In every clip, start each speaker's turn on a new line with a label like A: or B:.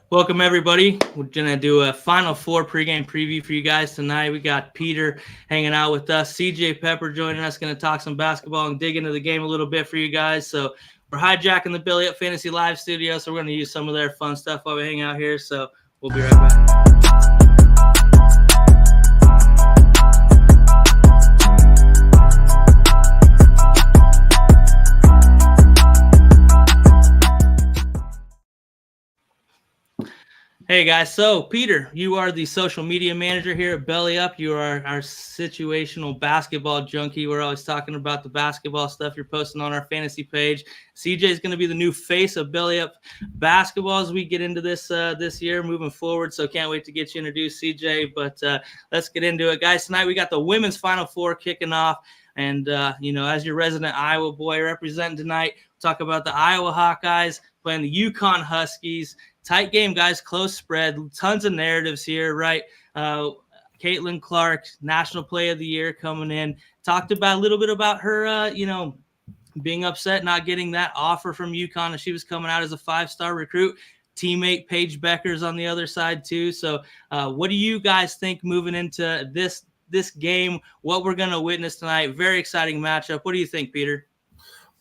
A: Welcome, everybody. We're going to do a Final Four pregame preview for you guys tonight. We got Peter hanging out with us. CJ Pepper joining us, going to talk some basketball and dig into the game a little bit for you guys. So we're hijacking the Billy Up Fantasy Live studio, so we're going to use some of their fun stuff while we hang out here. So we'll be right back. Hey guys, so Peter, you are the social media manager here at Belly Up. You are our situational basketball junkie. We're always talking about the basketball stuff you're posting on our fantasy page. CJ is going to be the new face of Belly Up basketball as we get into this year moving forward. So can't wait to get you introduced, CJ. But let's get into it, guys. Tonight we got the women's Final Four kicking off. And, as your resident Iowa boy representing tonight, talk about the Iowa Hawkeyes playing the UConn Huskies. Tight game, guys, close spread, tons of narratives here, right? Caitlin Clark, National Play of the Year coming in. Talked about a little bit about her, being upset not getting that offer from UConn as she was coming out as a 5-star recruit. Teammate Paige Becker's on the other side too. So what do you guys think moving into this game, what we're going to witness tonight? Very exciting matchup. What do you think, Peter?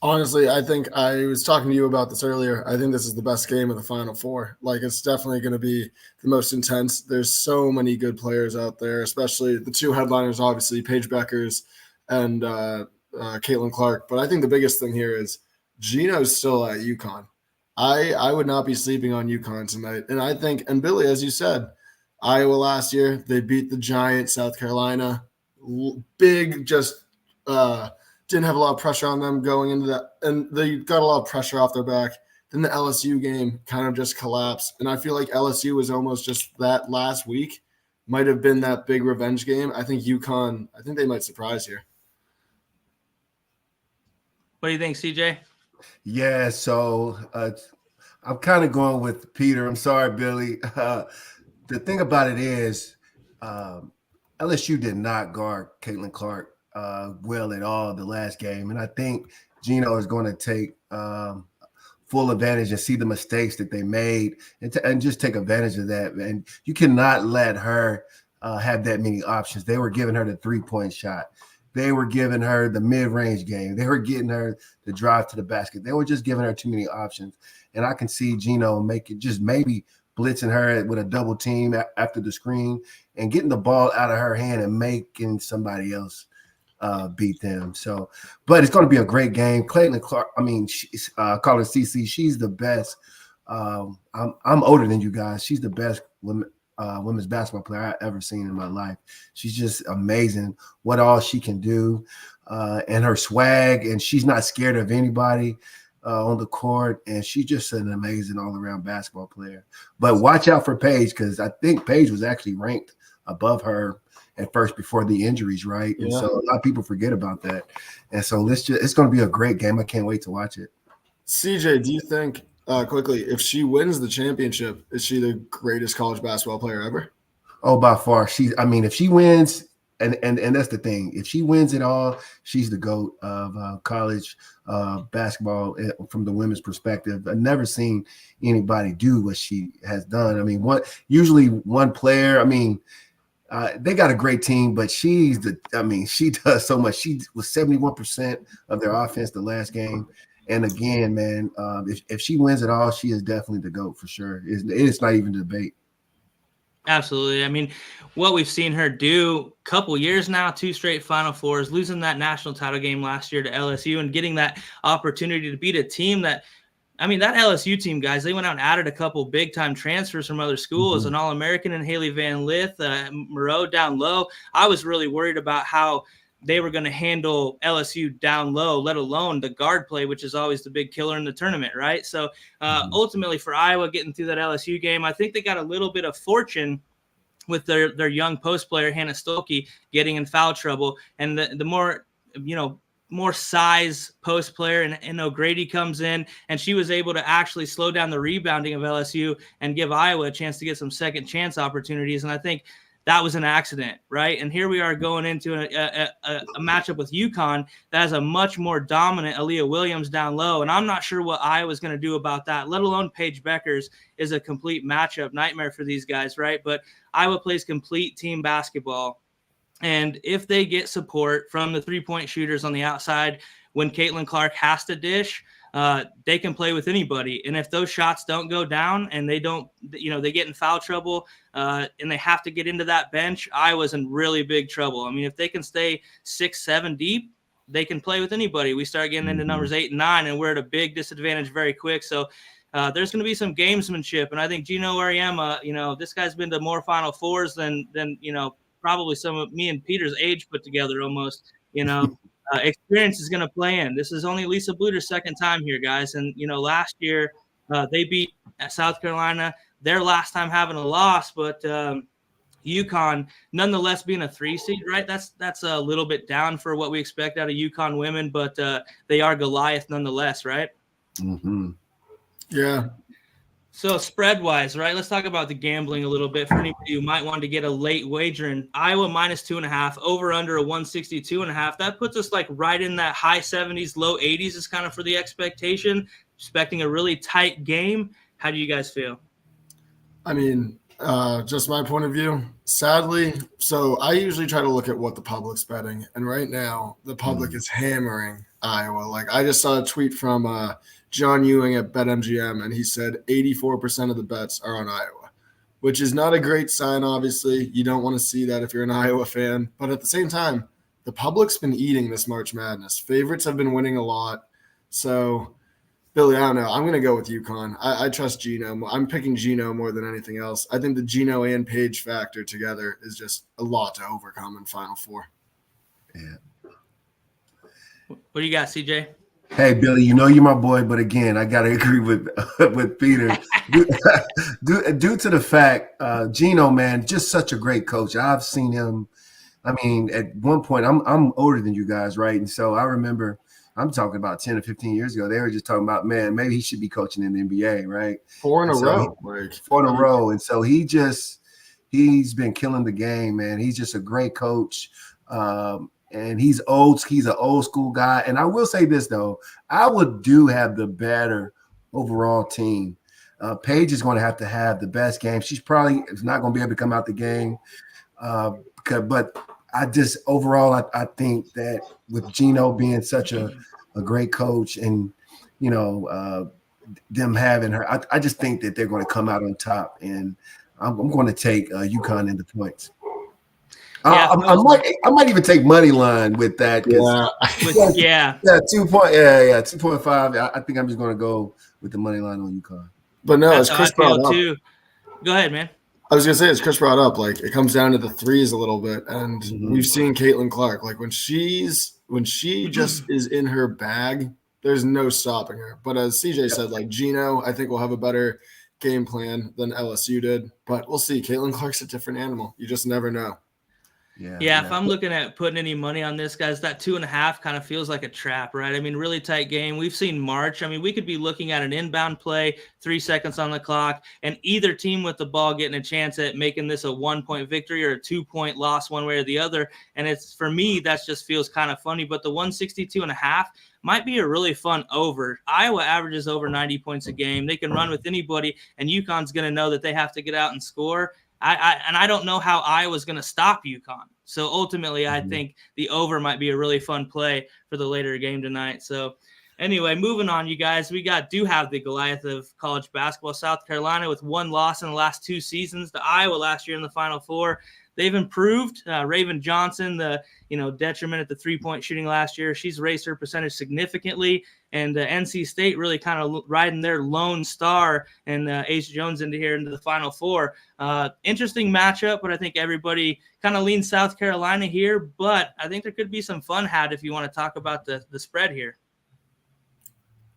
B: Honestly, I think I was talking to you about this earlier. I think this is the best game of the Final Four. Like, it's definitely going to be the most intense. There's so many good players out there, especially the two headliners, obviously, Paige Beckers and Caitlin Clark. But I think the biggest thing here is Gino's still at UConn. I would not be sleeping on UConn tonight. And I think, and Billy, as you said, Iowa last year, they beat the giant South Carolina. Big, just didn't have a lot of pressure on them going into that, and they got a lot of pressure off their back. Then the LSU game kind of just collapsed, and I feel like LSU was almost just that last week might have been that big revenge game. I think UConn, I think they might surprise here.
A: What do you think, CJ?
C: Yeah, so I'm kind of going with Peter. I'm sorry, Billy. The thing about it is LSU did not guard Caitlin Clark well at all the last game. And I think Gino is going to take full advantage and see the mistakes that they made and just take advantage of that. And you cannot let her have that many options. They were giving her the 3-point shot. They were giving her the mid-range game. They were getting her the drive to the basket. They were just giving her too many options. And I can see Gino maybe blitzing her with a double team after the screen and getting the ball out of her hand and making somebody else beat them. So, but it's going to be a great game. Caitlin Clark, she's call her CC. She's the best. I'm older than you guys. She's the best women's basketball player I've ever seen in my life. She's just amazing. What all she can do, and her swag, and she's not scared of anybody on the court. And she's just an amazing all-around basketball player. But watch out for Paige, because I think Paige was actually ranked above her at first before the injuries, right? And so a lot of people forget about that. And so it's going to be a great game. I can't wait to watch it.
B: CJ, do you think, quickly, if she wins the championship, is she the greatest college basketball player ever?
C: Oh, by far. If she wins, and that's the thing, if she wins it all, she's the GOAT of college basketball from the women's perspective. I've never seen anybody do what she has done. Usually one player, they got a great team, but she does so much. She was 71% of their offense the last game. And again, man, if she wins it all, she is definitely the GOAT for sure. It's not even a debate.
A: Absolutely. What we've seen her do a couple years now, 2 straight Final Fours, losing that national title game last year to LSU and getting that opportunity to beat a team that LSU team, guys, they went out and added a couple big-time transfers from other schools, an All-American in Haley Van Lith, Moreau down low. I was really worried about how they were going to handle LSU down low, let alone the guard play, which is always the big killer in the tournament, right? So ultimately for Iowa getting through that LSU game, I think they got a little bit of fortune with their young post player, Hannah Stolke, getting in foul trouble. And the more size post player and O'Grady comes in, and she was able to actually slow down the rebounding of LSU and give Iowa a chance to get some second chance opportunities. And I think that was an accident, right? And here we are going into a matchup with UConn that has a much more dominant Aaliyah Williams down low. And I'm not sure what Iowa's going to do about that, let alone Paige Beckers is a complete matchup nightmare for these guys, right? But Iowa plays complete team basketball. And if they get support from the three-point shooters on the outside, when Caitlin Clark has to dish, they can play with anybody. And if those shots don't go down and they don't, they get in foul trouble and they have to get into that bench, Iowa's in really big trouble. I mean, if they can stay 6-7 deep, they can play with anybody. We start getting into numbers 8 and 9, and we're at a big disadvantage very quick. So there's going to be some gamesmanship. And I think Gino Auriemma, this guy's been to more Final Fours than probably some of me and Peter's age put together almost, experience is going to play in. This is only Lisa Bluter's second time here, guys. And, last year they beat South Carolina, their last time having a loss, but UConn nonetheless being a 3 seed, right? That's a little bit down for what we expect out of UConn women, but they are Goliath nonetheless, right?
C: Mm-hmm.
B: Yeah.
A: So spread-wise, right, let's talk about the gambling a little bit for anybody who might want to get a late wager in. Iowa -2.5, over-under a 162.5. That puts us like right in that high 70s, low 80s is kind of for the expectation. Expecting a really tight game. How do you guys feel?
B: I mean, just my point of view, sadly. So I usually try to look at what the public's betting. And right now, the public is hammering Iowa. Like I just saw a tweet from John Ewing at BetMGM, and he said 84% of the bets are on Iowa, which is not a great sign, obviously. You don't want to see that if you're an Iowa fan. But at the same time, the public's been eating this March Madness. Favorites have been winning a lot. So, Billy, I don't know. I'm going to go with UConn. I trust Gino. I'm picking Gino more than anything else. I think the Gino and Paige factor together is just a lot to overcome in Final Four.
C: Yeah.
A: What do you got, CJ?
C: Hey, Billy, you're my boy, but again, I got to agree with Peter. Due to the fact, Gino, man, just such a great coach. I've seen him. I mean, at one point, I'm older than you guys, right? And so I remember, I'm talking about 10 or 15 years ago, they were just talking about, man, maybe he should be coaching in the NBA, right?
B: 4 in a row.
C: 4 in a row. And so he's been killing the game, man. He's just a great coach. And he's an old school guy. And I will say this, though. Iowa do have the better overall team. Paige is going to have the best game. She's probably not going to be able to come out the game. But I just overall, I think that with Gino being such a great coach and, them having her, I just think that they're going to come out on top. And I'm going to take UConn in the points.
A: Yeah,
C: I might even take money line with that.
A: Yeah.
C: 2.5. I think I'm just going to go with the money line on UConn.
B: But no, as Chris brought up,
A: too. Go ahead, man.
B: I was gonna say, as Chris brought up, like it comes down to the threes a little bit, and we've seen Caitlin Clark. Like when she just is in her bag, there's no stopping her. But as CJ said, like Gino, I think will have a better game plan than LSU did. But we'll see. Caitlin Clark's a different animal. You just never know.
A: Yeah, if I'm looking at putting any money on this, guys, that 2.5 kind of feels like a trap, right? I mean, really tight game. We've seen March. I mean, we could be looking at an inbound play, 3 seconds on the clock, and either team with the ball getting a chance at making this a 1-point victory or a 2-point loss one way or the other. And it's, for me, that just feels kind of funny. But the 162.5 might be a really fun over. Iowa averages over 90 points a game. They can run with anybody, and UConn's going to know that they have to get out and score. I don't know how Iowa's going to stop UConn. So ultimately, I think the over might be a really fun play for the later game tonight. So anyway, moving on, you guys, we do have the Goliath of college basketball, South Carolina, with 1 loss in the last 2 seasons to Iowa last year in the Final Four. They've improved. Raven Johnson, the detriment at the 3-point shooting last year, she's raised her percentage significantly. And NC State really kind of riding their lone star and Ace Jones into the Final Four. Interesting matchup, but I think everybody kind of leans South Carolina here. But I think there could be some fun had if you want to talk about the spread here.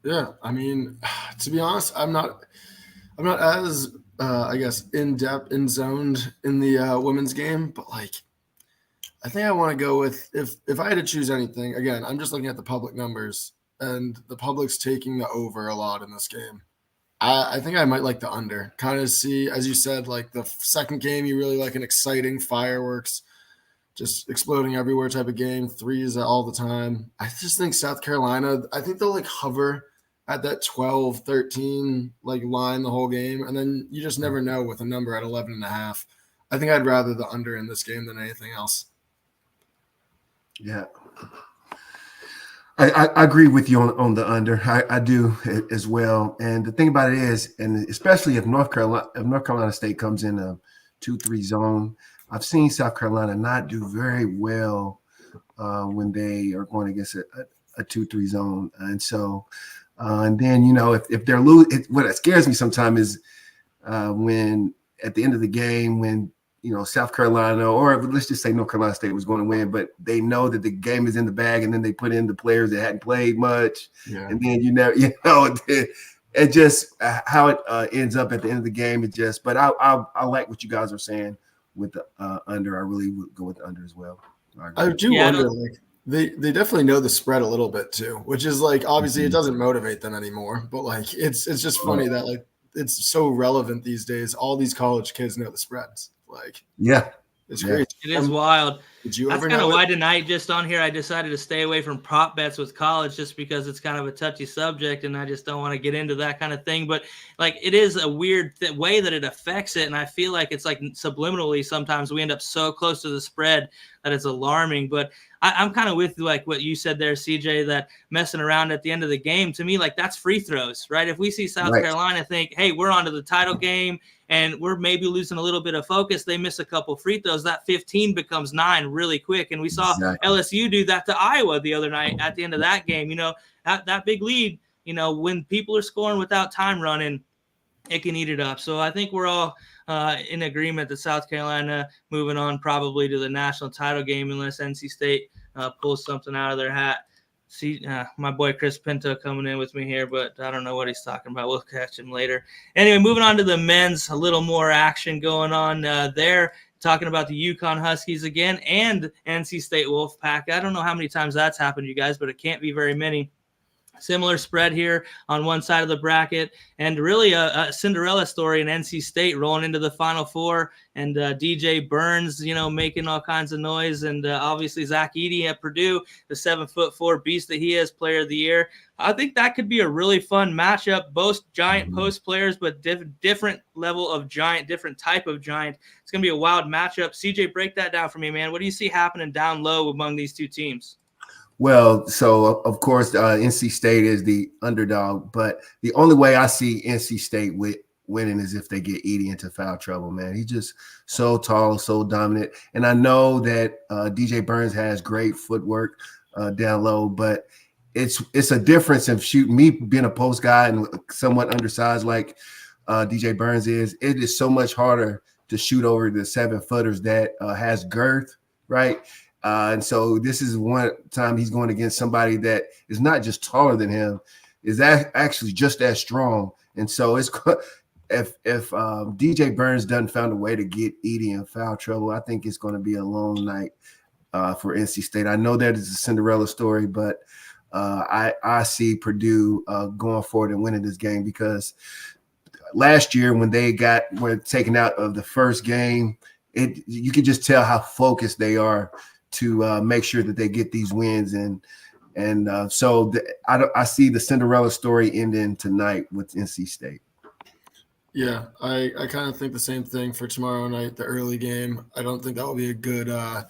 B: Yeah, I mean, to be honest, I'm not as I guess in depth, in zoned in the women's game, but like I think I want to go with if I had to choose anything. Again, I'm just looking at the public numbers, and the public's taking the over a lot in this game. I think I might like the under. Kind of see, as you said, like the second game, you really like an exciting fireworks, just exploding everywhere type of game, threes all the time. I just think South Carolina, I think they'll like hover at that 12, 13 like line the whole game. And then you just never know with a number at 11.5. I think I'd rather the under in this game than anything else.
C: Yeah. I agree with you on the under. I do as well. And the thing about it is, and especially if North Carolina State comes in a 2-3 zone, I've seen South Carolina not do very well when they are going against a 2-3 zone. And so, and then, if they're losing, what scares me sometimes is when at the end of the game, when South Carolina, or let's just say North Carolina State was going to win, but they know that the game is in the bag, and then they put in the players that hadn't played much, and then it just how it ends up at the end of the game. It just, but I like what you guys are saying with the under. I really would go with the under as well.
B: I do wonder, like they definitely know the spread a little bit too, which is like obviously it doesn't motivate them anymore, but like it's just funny that like it's so relevant these days. All these college kids know the spreads. Like, it's great.
A: It is wild.
B: Did you
A: That's
B: ever
A: kind
B: know
A: of why tonight, just on here, I decided to stay away from prop bets with college, just because it's kind of a touchy subject, and I just don't want to get into that kind of thing. But like, it is a weird way that it affects it, and I feel like it's like subliminally sometimes we end up so close to the spread that it's alarming. But I'm kind of with like what you said there, CJ, that messing around at the end of the game, to me, like that's free throws, right? If we see South Carolina think, hey, we're on to the title game and we're maybe losing a little bit of focus, they miss a couple free throws, that 15 becomes 9 really quick. And we saw LSU do that to Iowa the other night at the end of that game. That big lead, when people are scoring without time running, it can eat it up. So I think we're all in agreement that South Carolina moving on probably to the national title game unless NC State pulls something out of their hat. See, my boy Chris Pinto coming in with me here, but I don't know what he's talking about. We'll catch him later. Anyway, moving on to the men's, a little more action going on there. Talking about the UConn Huskies again and NC State Wolfpack. I don't know how many times that's happened, you guys, but it can't be very many. Similar spread here on one side of the bracket, and really a Cinderella story in NC State rolling into the Final Four, and DJ Burns, making all kinds of noise, and obviously Zach Edey at Purdue, the 7'4" beast that he is, Player of the Year. I think that could be a really fun matchup. Both giant post players, but different level of giant, different type of giant. It's going to be a wild matchup. CJ, break that down for me, man. What do you see happening down low among these two teams?
C: Well, so of course, NC State is the underdog, but the only way I see NC State winning is if they get Edey into foul trouble, man. He's just so tall, so dominant. And I know that DJ Burns has great footwork down low, but it's a difference of shooting. Me being a post guy and somewhat undersized like DJ Burns is, it is so much harder to shoot over the 7-footers that has girth, right? And so this is one time he's going against somebody that is not just taller than him, is actually just as strong. And so it's if DJ Burns doesn't find a way to get Edey in foul trouble, I think it's going to be a long night for NC State. I know that is a Cinderella story, but I see Purdue going forward and winning this game, because last year when they were taken out of the first game, you could just tell how focused they are to make sure that they get these wins, and so I see the Cinderella story ending tonight with NC State.
B: Yeah, I kind of think the same thing for tomorrow night, the early game. I don't think that will be a good. I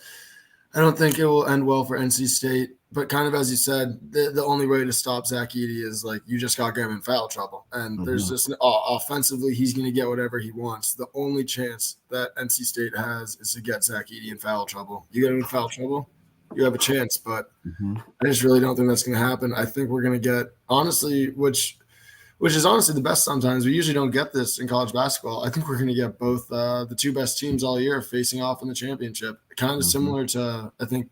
B: don't think it will end well for NC State. But kind of as you said, the only way to stop Zach Edey is like you just got to get him in foul trouble, and there's just offensively he's going to get whatever he wants. The only chance that NC State has is to get Zach Edey in foul trouble. You get him in foul trouble, you have a chance, but I just really don't think that's going to happen. I think we're going to get, honestly, which is honestly the best sometimes. We usually don't get this in college basketball. I think we're going to get both the two best teams all year facing off in the championship. Kind of similar to, I think,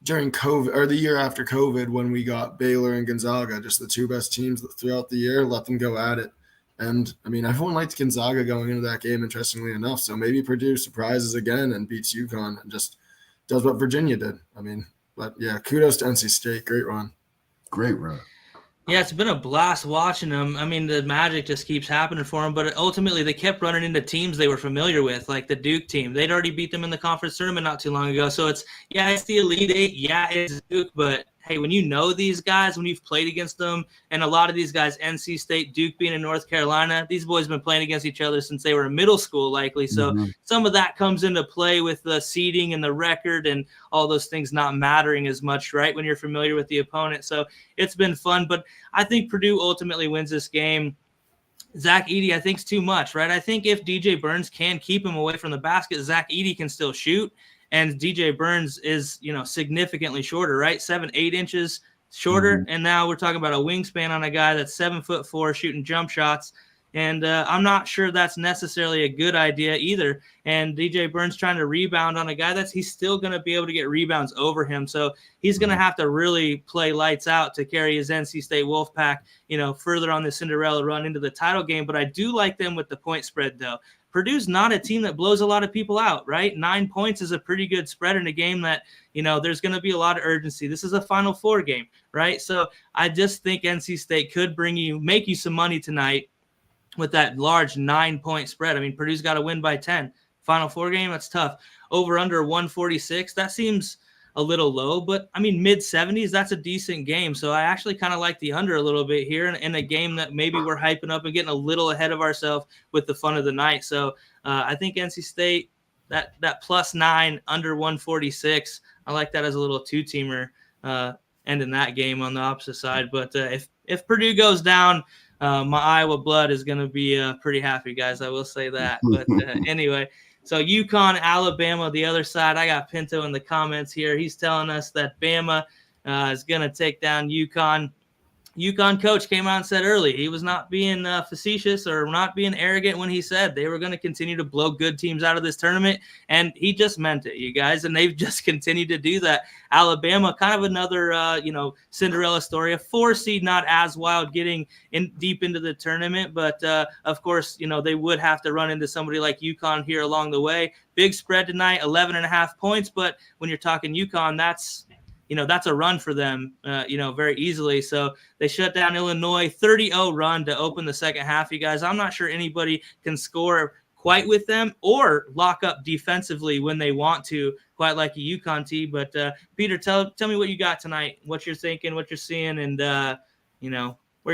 B: during COVID or the year after COVID when we got Baylor and Gonzaga, just the two best teams throughout the year, let them go at it. And, I mean, everyone liked Gonzaga going into that game, interestingly enough. So maybe Purdue surprises again and beats UConn and just does what Virginia did. I mean, but, yeah, kudos to NC State. Great run.
C: Great run.
A: Yeah, it's been a blast watching them. I mean, the magic just keeps happening for them, but ultimately they kept running into teams they were familiar with, like the Duke team. They'd already beat them in the conference tournament not too long ago. So it's the Elite Eight. Yeah, it's Duke, but hey, when you know these guys, when you've played against them, and a lot of these guys, NC State, Duke being in North Carolina, these boys have been playing against each other since they were in middle school, likely. So some of that comes into play with the seeding and the record and all those things not mattering as much, right, when you're familiar with the opponent. So it's been fun, but I think Purdue ultimately wins this game. Zach Edey, I think, is too much, right? I think if DJ Burns can keep him away from the basket, Zach Edey can still shoot. And DJ Burns is, significantly shorter, right? 7-8 inches shorter. And now we're talking about a wingspan on a guy that's 7'4" shooting jump shots. And I'm not sure that's necessarily a good idea either. And DJ Burns trying to rebound on a guy he's still going to be able to get rebounds over him. So he's going to have to really play lights out to carry his NC State Wolfpack, further on the Cinderella run into the title game. But I do like them with the point spread, though. Purdue's not a team that blows a lot of people out, right? 9 points is a pretty good spread in a game that, there's going to be a lot of urgency. This is a Final Four game, right? So I just think NC State could make you some money tonight with that large 9-point spread. I mean, Purdue's got to win by 10. Final Four game, that's tough. Over under 146, that seems a little low, but I mean, mid-70s, that's a decent game. So I actually kind of like the under a little bit here in a game that maybe we're hyping up and getting a little ahead of ourselves with the fun of the night. So I think NC State, that +9 under 146, I like that as a little two-teamer ending that game on the opposite side. But if Purdue goes down, my Iowa blood is going to be pretty happy, guys. I will say that. But anyway, so UConn, Alabama, the other side. I got Pinto in the comments here. He's telling us that Bama is going to take down UConn. UConn coach came out and said early he was not being facetious or not being arrogant when he said they were going to continue to blow good teams out of this tournament, and he just meant it, you guys, and they've just continued to do that. Alabama, kind of another Cinderella story, a 4 seed, not as wild, getting in deep into the tournament, but of course they would have to run into somebody like UConn here along the way. Big spread tonight, 11.5 points, but when you're talking UConn, that's a run for them, very easily. So they shut down Illinois, 30-0 run to open the second half, you guys. I'm not sure anybody can score quite with them or lock up defensively when they want to, quite like a UConn team. But, Peter, tell me what you got tonight, what you're thinking, what you're seeing, and, where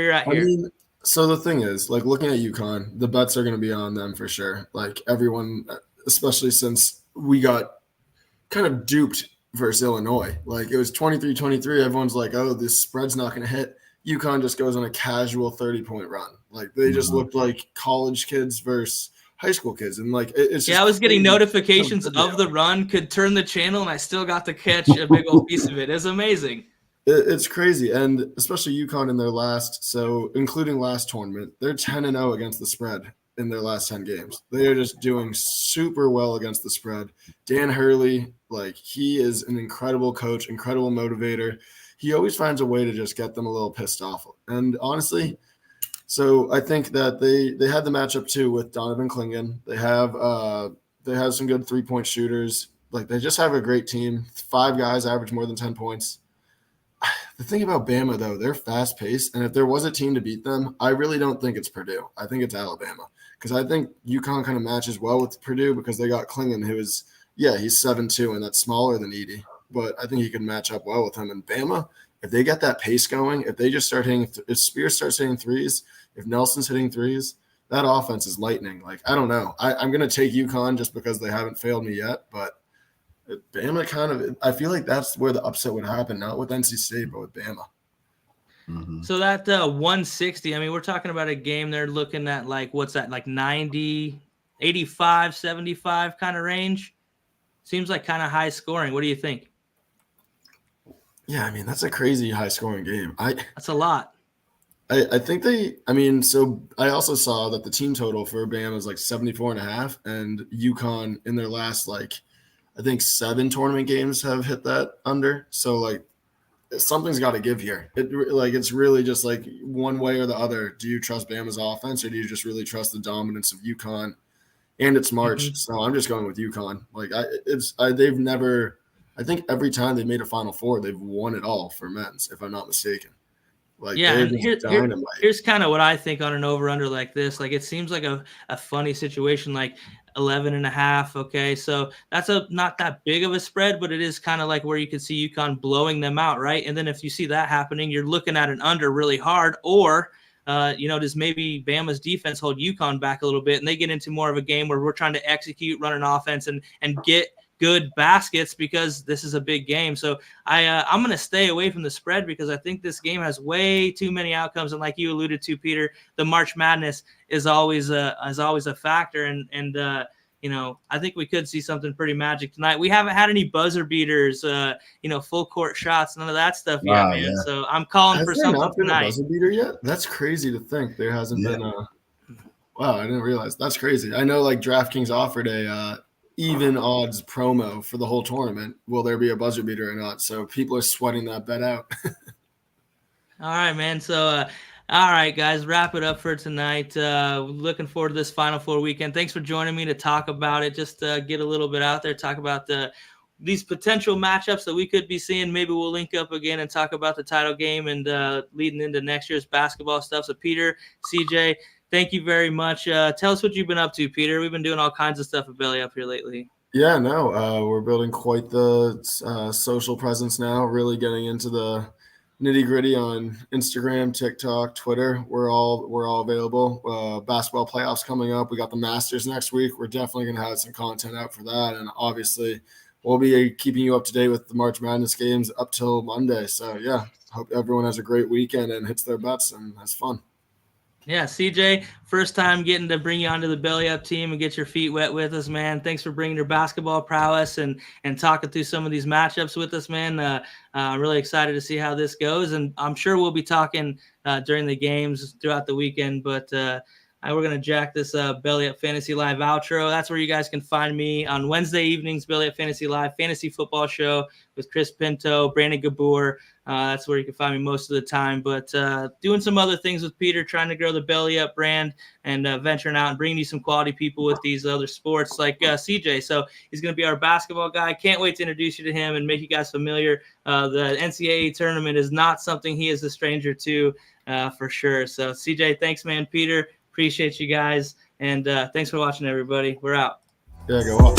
A: you're at here.
B: I mean, so the thing is, like, looking at UConn, the bets are going to be on them for sure. Like, everyone, especially since we got kind of duped versus Illinois. Like, it was 23-23. Everyone's like, oh, this spread's not going to hit. UConn just goes on a casual 30-point run. Like, they just looked like college kids versus high school kids. And, like, it's just
A: I was getting notifications of the run, could turn the channel, and I still got to catch a big old piece of it. It's amazing.
B: It's crazy. And especially UConn in their including last tournament, they're 10-0 against the spread in their last 10 games. They are just doing super well against the spread. Dan Hurley, like, he is an incredible coach, incredible motivator. He always finds a way to just get them a little pissed off. And honestly, so I think that they had the matchup too with Donovan Clingan. They have some good 3-point shooters. Like, they just have a great team. 5 guys average more than 10 points. The thing about Bama, though, they're fast-paced, and if there was a team to beat them, I really don't think it's Purdue. I think it's Alabama, because I think UConn kind of matches well with Purdue because they got Clingan, who is, he's 7'2", and that's smaller than Edey, but I think he could match up well with him. And Bama, if they get that pace going, if they just start hitting if Spears starts hitting threes, if Nelson's hitting threes, that offense is lightning. Like, I don't know. I'm going to take UConn just because they haven't failed me yet, but Bama kind of – I feel like that's where the upset would happen, not with NC State, but with Bama.
C: Mm-hmm.
A: So that 160, I mean, we're talking about a game they're looking at, like, what's that, like 90, 85, 75 kind of range? Seems like kind of high scoring. What do you think?
B: Yeah, I mean, that's a crazy high-scoring game.
A: That's a lot.
B: I think so I also saw that the team total for Bama is like 74.5, and UConn in their last, like, I think 7 tournament games have hit that under. So, like, something's got to give here. It's really just like one way or the other. Do you trust Bama's offense, or do you just really trust the dominance of UConn and its march?
A: Mm-hmm.
B: So I'm just going with UConn. Like, they've never. I think every time they made a Final Four, they've won it all for men's, if I'm not mistaken. Like,
A: Yeah,
B: they're
A: and
B: just dynamite.
A: here's kind of what I think on an over-under like this. Like, it seems like a funny situation, like 11.5. Okay, so that's not that big of a spread, but it is kind of like where you could see UConn blowing them out, right? And then if you see that happening, you're looking at an under really hard, or does maybe Bama's defense hold UConn back a little bit, and they get into more of a game where we're trying to execute, run an offense, and get good baskets because this is a big game. So I'm going to stay away from the spread because I think this game has way too many outcomes. And like you alluded to, Peter, the March Madness is always a factor. And I think we could see something pretty magic tonight. We haven't had any buzzer beaters, full court shots, none of that stuff yet, man.
C: Yeah.
A: So I'm calling for something
B: Has there not been
A: tonight.
B: a buzzer beater yet? That's crazy to think there hasn't been a. Wow, I didn't realize. That's crazy. I know like DraftKings offered a even odds promo for the whole tournament. Will there be a buzzer beater or not? So people are sweating that bet out.
A: All right, man. So, all right, guys, wrap it up for tonight. Looking forward to this Final Four weekend. Thanks for joining me to talk about it. Just get a little bit out there, talk about these potential matchups that we could be seeing. Maybe we'll link up again and talk about the title game and leading into next year's basketball stuff. So, Peter, CJ, thank you very much. Tell us what you've been up to, Peter. We've been doing all kinds of stuff at Belly Up here lately.
B: Yeah, no, we're building quite the social presence now, really getting into the nitty-gritty on Instagram, TikTok, Twitter. We're all available. Basketball playoffs coming up. We got the Masters next week. We're definitely going to have some content out for that. And obviously, we'll be keeping you up to date with the March Madness games up till Monday. So, yeah, hope everyone has a great weekend and hits their bets and has fun.
A: Yeah, CJ, first time getting to bring you onto the Belly Up team and get your feet wet with us, man. Thanks for bringing your basketball prowess and talking through some of these matchups with us, man. I'm really excited to see how this goes, and I'm sure we'll be talking during the games throughout the weekend, but we're going to jack this Belly Up Fantasy Live outro. That's where you guys can find me on Wednesday evenings, Belly Up Fantasy Live, fantasy football show with Chris Pinto, Brandon Gabor. That's where you can find me most of the time. But doing some other things with Peter, trying to grow the Belly Up brand and venturing out and bringing you some quality people with these other sports like CJ. So he's going to be our basketball guy. Can't wait to introduce you to him and make you guys familiar. The NCAA tournament is not something he is a stranger to for sure. So CJ, thanks, man. Peter, appreciate you guys. And thanks for watching, everybody. We're out.
B: Yeah, go off.